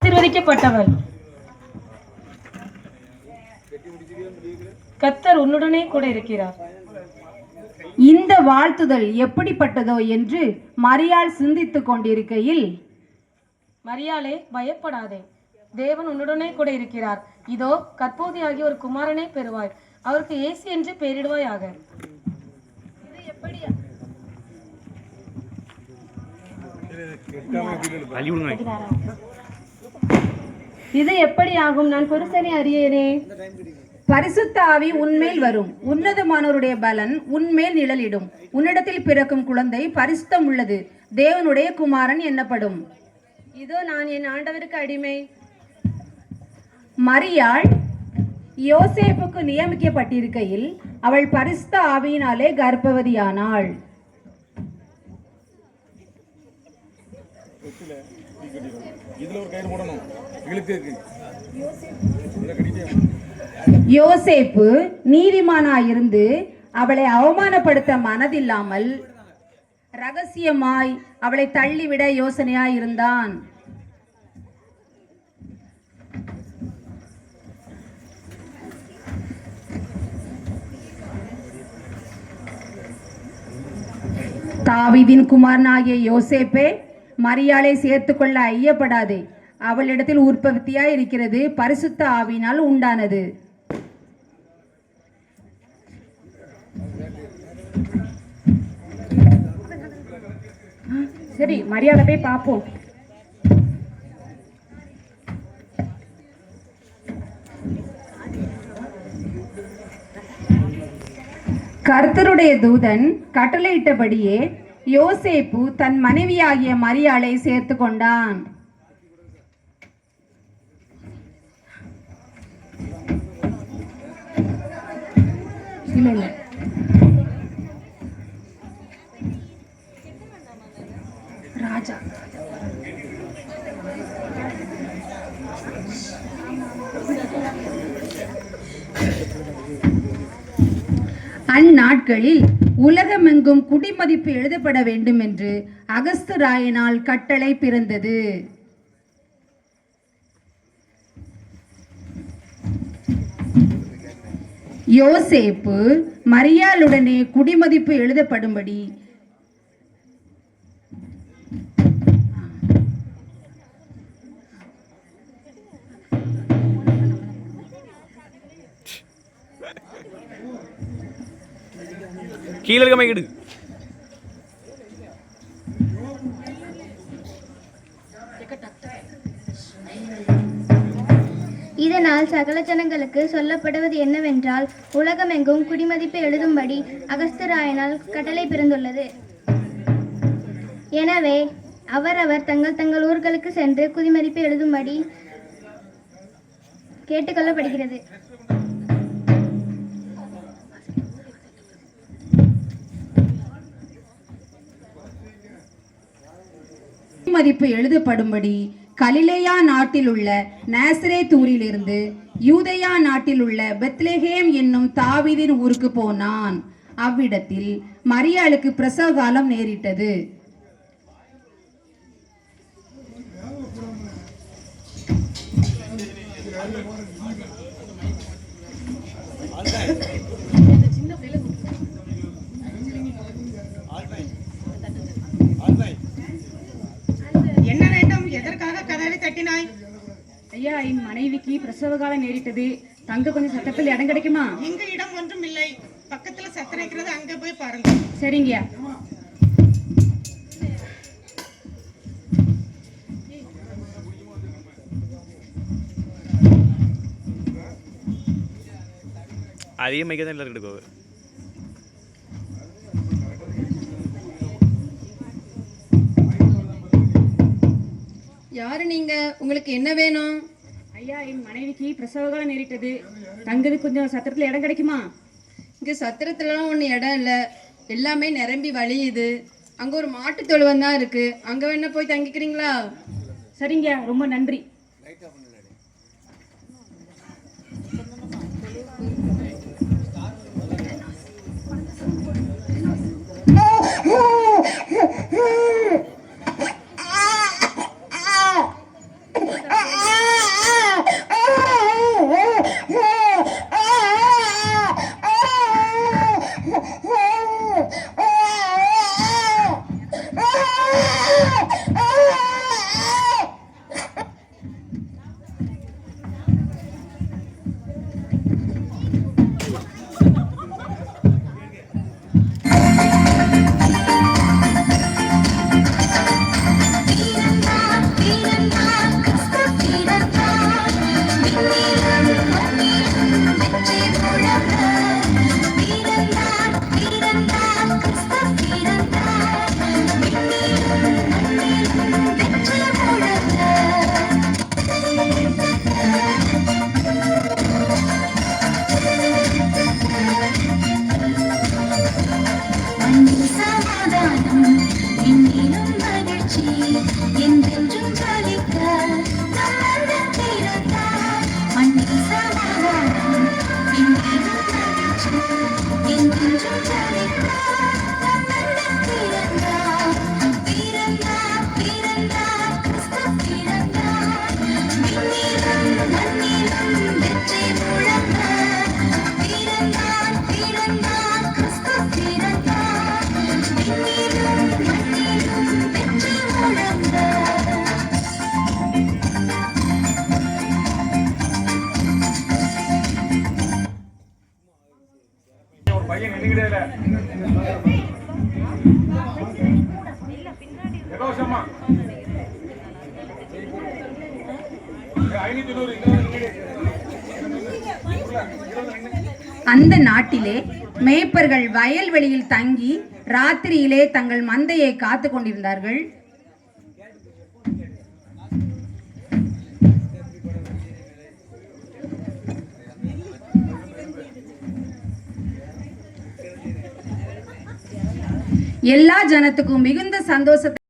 ஆசீர்வதிக்கப்பட்டவள். கர்த்தர் உன்னுடனே கூட இருக்கிறார். இந்த வாழ்த்துதல் எப்படிப்பட்டதோ என்று மரியாள் சிந்தித்துக் கொண்டிருக்கையில், மரியாளே, பயப்படாதே, தேவன் உன்னுடனே கூட இருக்கிறார். இதோ கற்போதியாகிய ஒரு குமாரனை பெறுவாய், அவருக்கு இயேசு என்று பெயரிடுவாயாக. இது எப்படி ஆகும்? நான் புருஷனை அறியேனே. பரிசுத்த ஆவி உன்மேல் வரும், உன்னதமானவருடைய பலன் உன்மேல் நிழலிடும். உன்னிடத்தில் பிறக்கும் குழந்தை பரிசுத்தம் உள்ளது, தேவனுடைய குமாரன் என்னப்படும். இதோ நான் என் ஆண்டவருக்கு அடிமை. மரியாள் யோசேப்புக்கு நியமிக்கப்பட்டிருக்கையில் அவள் பரிசுத்த ஆவியினாலே கர்ப்பவதியானாள். யோசேப்பு நீதிமானாயிருந்து அவளை அவமானப்படுத்த மனதில்லாமல் ரகசியமாய் அவளை தள்ளிவிட யோசனையாயிருந்தான். தாவீதின் குமாரனாகிய யோசேப்பே, மரியாளை சேர்த்துக்கொள்ள ஐயப்படாதே. அவளிடத்தில் உற்பத்தியாய் இருக்கிறது பரிசுத்த ஆவியினால் உண்டானது. சரி, மரியாதை போய் பார்ப்போம். கர்த்தருடைய தூதன் கட்டளையிட்டபடியே யோசேப்பு தன் மனைவியாகிய மரியாளை சேர்த்து கொண்டான். ராஜா அந்நாட்களில் உலகமெங்கும் குடிமதிப்பு எழுதப்பட வேண்டும் என்று அகஸ்து ராயனால் கட்டளை பிறந்தது. யோசேப்பு மரியாளுடனே குடிமதிப்பு எழுதப்படும்படி கீழே மைக்கிடு. இதனால் சகல ஜனங்களுக்கு சொல்லப்படுவது என்னவென்றால், உலகமெங்கும் குடிமதிப்பு எழுதும்படி அகஸ்தராயனால் கட்டளை பிறந்துள்ளது. எனவே அவரவர் தங்கள் தங்கள் ஊர்களுக்கு சென்று குடிமதிப்பு எழுதும்படி கேட்டுக்கொள்ளப்படுகிறது. மதிப்பு எழுதப்படும்படி கலிலேயா நாட்டில் உள்ள நாசரேத்தூரிலிருந்து யூதேயா நாட்டில் உள்ள பெத்லெகேம் என்னும் தாவீதின் ஊருக்கு போனான். அவ்விடத்தில் மரியாளுக்கு பிரசவ காலம் நேரிட்டது. ஐயா, என் மனைவிக்கு பிரசவ காலம் நேரிட்டது. தங்க கொஞ்சம் சத்தத்தில் இடம் கிடைக்குமா? எங்க இடம் ஒன்றும் இல்லை, பக்கத்துல சத்தம் இருக்கிறது, அங்க போய் பாருங்க. சரிங்கய்யா. அதே மைக்க தான் எல்லாரும் எடுக்கோ. யாரு நீங்க? உங்களுக்கு என்ன வேணும்? ஐயா, என் மனைவிக்கு பிரசவ காலம் நேரிட்டது. தங்குது கொஞ்சம் சத்திரத்துல இடம் கிடைக்குமா? இங்க சத்திரத்துலலாம் ஒன்றும் இடம் இல்லை, எல்லாமே நிரம்பி வழியுது. அங்க ஒரு மாட்டு தொழுவம் தான் இருக்கு, அங்க வேணா போய் தங்கிக்கிறீங்களா? சரிங்க, ரொம்ப நன்றி. அந்த நாட்டிலே மேய்ப்பர்கள் வயல்வெளியில் தங்கி ராத்திரியிலே தங்கள் மந்தையை காத்து கொண்டிருந்தார்கள். எல்லா ஜனத்துக்கும் மிகுந்த சந்தோஷத்தை